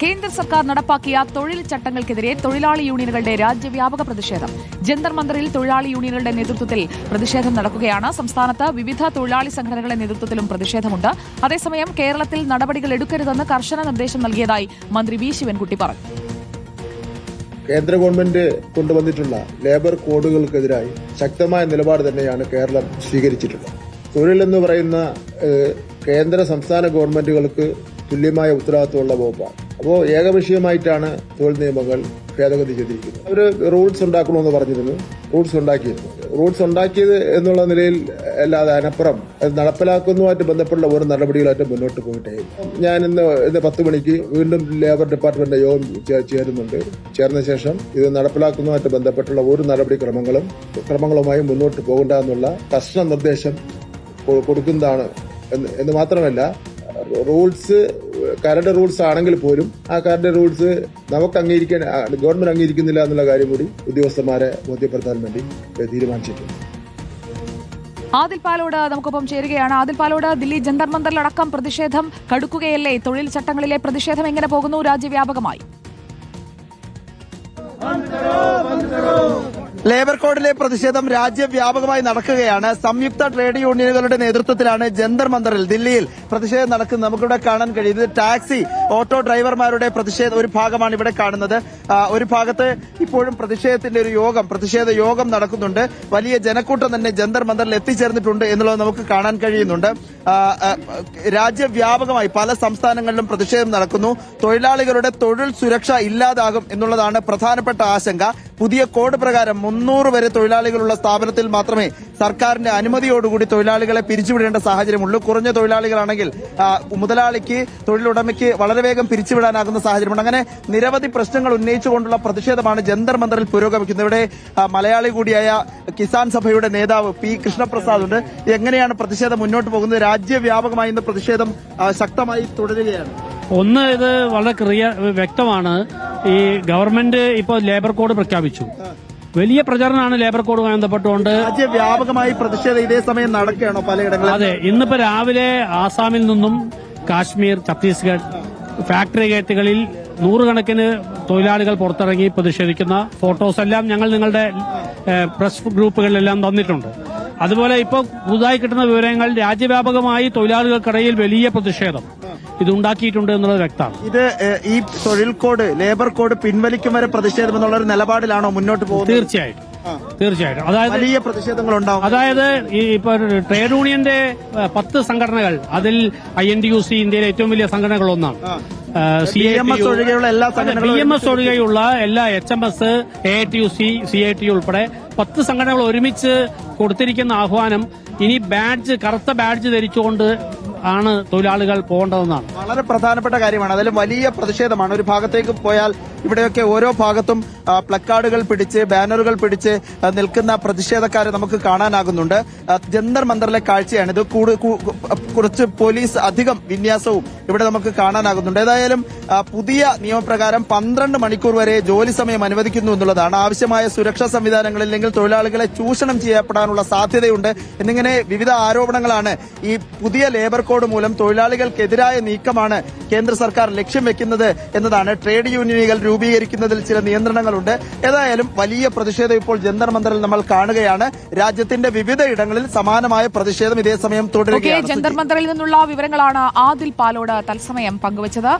കേന്ദ്ര സർക്കാർ നടപ്പാക്കിയ തൊഴിൽ ചട്ടങ്ങൾക്കെതിരെ തൊഴിലാളി യൂണിയനുകളുടെ രാജ്യവ്യാപക പ്രതിഷേധം. ജന്തർ മന്ദറിൽ തൊഴിലാളി യൂണിയനുകളുടെ നേതൃത്വത്തിൽ പ്രതിഷേധം നടക്കുകയാണ്. സംസ്ഥാനത്ത് വിവിധ തൊഴിലാളി സംഘടനകളുടെ നേതൃത്വത്തിലും പ്രതിഷേധമുണ്ട്. അതേസമയം കേരളത്തിൽ നടപടികൾ എടുക്കരുതെന്ന് കർശന നിർദ്ദേശം നൽകിയതായി മന്ത്രി വി ശിവൻകുട്ടി പറഞ്ഞു. കേന്ദ്ര ഗവൺമെന്റ് കൊണ്ടുവന്നിട്ടുള്ള ലേബർ കോഡുകൾക്കെതിരായി ശക്തമായ നിലപാട് തന്നെയാണ് കേരളം സ്വീകരിച്ചിട്ടുള്ളത്. തൊഴിലെന്ന് പറയുന്ന കേന്ദ്ര സംസ്ഥാന ഗവൺമെന്റുകൾക്ക് തുല്യമായ ഉത്തരവാദിത്വമുള്ള വകുപ്പാണ്. അപ്പോൾ ഏകപക്ഷീയമായിട്ടാണ് തൊഴിൽ നിയമങ്ങൾ ഭേദഗതി ചെയ്തിരിക്കുന്നത്. അവർ റൂൾസ് ഉണ്ടാക്കണമെന്ന് പറഞ്ഞിരുന്നു, റൂൾസ് ഉണ്ടാക്കിയത് എന്നുള്ള നിലയിൽ അല്ലാതെ അതിനപ്പുറം അത് നടപ്പിലാക്കുന്നതുമായിട്ട് ബന്ധപ്പെട്ട ഓരോ നടപടികളായിട്ട് മുന്നോട്ട് പോയിട്ടേ. ഞാൻ ഇന്ന് 10 മണിക്ക് വീണ്ടും ലേബർ ഡിപ്പാർട്ട്മെന്റ് യോഗം ചേരുന്നുണ്ട്. ചേർന്ന ശേഷം ഇത് നടപ്പിലാക്കുന്നതുമായിട്ട് ബന്ധപ്പെട്ടുള്ള ഒരു ക്രമങ്ങളുമായി മുന്നോട്ട് പോകണ്ട എന്നുള്ള കർശന നിർദ്ദേശം കൊടുക്കുന്നതാണ് എന്ന് മാത്രമല്ല, കരട് റൂൾസ് ആണെങ്കിൽ പോലും ആ കരട് റൂൾസ് ഗവൺമെന്റ് അംഗീകരിക്കുന്നില്ല എന്നുള്ള കാര്യം കൂടി ഉദ്യോഗസ്ഥന്മാരെ ബോധ്യപ്പെടുത്താൻ വേണ്ടി തീരുമാനിച്ചിട്ടുണ്ട്. ആദിൽ പാലോട് നമുക്കൊപ്പം ചേരുകയാണ്. ആദിൽ പാലോട്, ദില്ലി ജന്തർ മന്ദറിലടക്കം പ്രതിഷേധം കടുക്കുകയല്ലേ? തൊഴിൽ ചട്ടങ്ങളിലെ പ്രതിഷേധം എങ്ങനെ പോകുന്നു രാജ്യവ്യാപകമായി? ലേബർ കോഡിലെ പ്രതിഷേധം രാജ്യവ്യാപകമായി നടക്കുകയാണ്. സംയുക്ത ട്രേഡ് യൂണിയനുകളുടെ നേതൃത്വത്തിലാണ് ജന്തർ മന്ദറിൽ ദില്ലിയിൽ പ്രതിഷേധം നടക്കുന്നത്. നമുക്കിവിടെ കാണാൻ കഴിയുന്നത് ടാക്സി ഓട്ടോ ഡ്രൈവർമാരുടെ ഒരു ഭാഗമാണ് ഇവിടെ കാണുന്നത്. ഒരു ഭാഗത്ത് ഇപ്പോഴും പ്രതിഷേധ യോഗം നടക്കുന്നുണ്ട്. വലിയ ജനക്കൂട്ടം തന്നെ ജന്തർ മന്ദറിൽ എത്തിച്ചേർന്നിട്ടുണ്ട് എന്നുള്ളത് നമുക്ക് കാണാൻ കഴിയുന്നുണ്ട്. രാജ്യവ്യാപകമായി പല സംസ്ഥാനങ്ങളിലും പ്രതിഷേധം നടക്കുന്നു. തൊഴിലാളികളുടെ തൊഴിൽ സുരക്ഷ ഇല്ലാതാകും എന്നുള്ളതാണ് പ്രധാനപ്പെട്ട ആശങ്ക. പുതിയ കോഡ് പ്രകാരം 300 വരെ തൊഴിലാളികളുള്ള സ്ഥാപനത്തിൽ മാത്രമേ സർക്കാരിന്റെ അനുമതിയോടുകൂടി തൊഴിലാളികളെ പിരിച്ചുവിടേണ്ട സാഹചര്യമുള്ളൂ. കുറഞ്ഞ തൊഴിലാളികളാണെങ്കിൽ മുതലാളിക്ക് തൊഴിലുടമയ്ക്ക് വളരെ വേഗം പിരിച്ചുവിടാനാകുന്ന സാഹചര്യമുണ്ട്. അങ്ങനെ നിരവധി പ്രശ്നങ്ങൾ ഉന്നയിച്ചുകൊണ്ടുള്ള പ്രതിഷേധമാണ് ജന്തർ മന്ദറിൽ പുരോഗമിക്കുന്നത്. ഇവിടെ മലയാളി കൂടിയായ കിസാൻ സഭയുടെ നേതാവ് പി കൃഷ്ണപ്രസാദ് ഉണ്ട്. എങ്ങനെയാണ് പ്രതിഷേധം മുന്നോട്ട് പോകുന്നത്? രാജ്യവ്യാപകമായി ഇന്ന് പ്രതിഷേധം ശക്തമായി തുടരുകയാണ്. ഒന്ന്, ഇത് വളരെ വ്യക്തമാണ്. ഈ ഗവൺമെന്റ് ഇപ്പോൾ ലേബർ കോഡ് പ്രഖ്യാപിച്ചു. വലിയ പ്രചരണമാണ് ലേബർ കോഡുമായി ബന്ധപ്പെട്ടുകൊണ്ട്. രാജ്യവ്യാപകമായി പ്രതിഷേധം ഇതേ സമയം നടക്കുകയാണോ പലയിടങ്ങളിലും? അതെ, ഇന്നിപ്പോ രാവിലെ ആസാമിൽ നിന്നും കാശ്മീർ, ഛത്തീസ്ഗഡ് ഫാക്ടറി ഗേറ്റുകളിൽ നൂറുകണക്കിന് തൊഴിലാളികൾ പുറത്തിറങ്ങി പ്രതിഷേധിക്കുന്ന ഫോട്ടോസ് എല്ലാം ഞങ്ങൾ നിങ്ങളുടെ പ്രസ് ഗ്രൂപ്പുകളിലെല്ലാം തന്നിട്ടുണ്ട്. അതുപോലെ ഇപ്പോൾ പുതുതായി കിട്ടുന്ന വിവരങ്ങൾ രാജ്യവ്യാപകമായി തൊഴിലാളികൾക്കിടയിൽ വലിയ പ്രതിഷേധം ഇതുണ്ടാക്കിയിട്ടുണ്ട് എന്നുള്ളത് വ്യക്തമാണ്. ഇത് ഈ തൊഴിൽ കോഡ്, ലേബർ കോഡ് പിൻവലിക്കും വരെ പ്രതിഷേധം എന്നുള്ള ഒരു നിലപാടിലാണോ മുന്നോട്ട് പോകുന്നത്? തീർച്ചയായിട്ടും. അതായത് വലിയ പ്രതിഷേധങ്ങളുണ്ടാവും. അതായത് ഇപ്പൊ ട്രേഡ് യൂണിയന്റെ 10 സംഘടനകൾ, അതിൽ INTUC ഇന്ത്യയിലെ ഏറ്റവും വലിയ സംഘടനകളൊന്നാണ്. BMS ഒഴികെയുള്ള എല്ലാ HMS, AITUC, CITU ഉൾപ്പെടെ 10 സംഘടനകൾ ഒരുമിച്ച് കൊടുത്തിരിക്കുന്ന ആഹ്വാനം ഇനി കറുത്ത ബാഡ്ജ് ധരിച്ചുകൊണ്ട് ആണ് തൊഴിലാളികൾ പോകേണ്ടതെന്നാണ്. വളരെ പ്രധാനപ്പെട്ട കാര്യമാണ്. അതിലും വലിയ പ്രതിഷേധമാണ്. ഒരു ഭാഗത്തേക്ക് പോയാൽ ഇവിടെയൊക്കെ ഓരോ ഭാഗത്തും പ്ലക്കാർഡുകൾ പിടിച്ച്, ബാനറുകൾ പിടിച്ച് നിൽക്കുന്ന പ്രതിഷേധക്കാരെ നമുക്ക് കാണാനാകുന്നുണ്ട്. ജന്തർ മന്ദറിലെ കാഴ്ചയാണിത്. കുറച്ച് പോലീസ് അധികം വിന്യാസവും ഇവിടെ നമുക്ക് കാണാനാകുന്നുണ്ട്. ഏതായാലും പുതിയ നിയമപ്രകാരം 12 മണിക്കൂർ വരെ ജോലി സമയം അനുവദിക്കുന്നു എന്നുള്ളതാണ്. ആവശ്യമായ സുരക്ഷാ സംവിധാനങ്ങളില്ലെങ്കിൽ തൊഴിലാളികളെ ചൂഷണം ചെയ്യപ്പെടാനുള്ള സാധ്യതയുണ്ട് എന്നിങ്ങനെ വിവിധ ആരോപണങ്ങളാണ്. ഈ പുതിയ ലേബർ കോഡ് മൂലം തൊഴിലാളികൾക്കെതിരായ നീക്കമാണ് കേന്ദ്ര സർക്കാർ ലക്ഷ്യം വെക്കുന്നത് എന്നതാണ്. ട്രേഡ് യൂണിയനുകൾ രൂപീകരിക്കുന്നതിൽ ചില നിയന്ത്രണങ്ങളുണ്ട്. ഏതായാലും വലിയ പ്രതിഷേധം ഇപ്പോൾ ജന്തർ മന്ദറിൽ നമ്മൾ കാണുകയാണ്. രാജ്യത്തിന്റെ വിവിധ ഇടങ്ങളിൽ സമാനമായ പ്രതിഷേധം ഇതേ സമയം തുടരുകയാണ്. ജന്തർ മന്ദറിൽ നിന്നുള്ള വിവരങ്ങളാണ് ആദിൽ പാലോട് തത്സമയം പങ്കുവച്ചത്.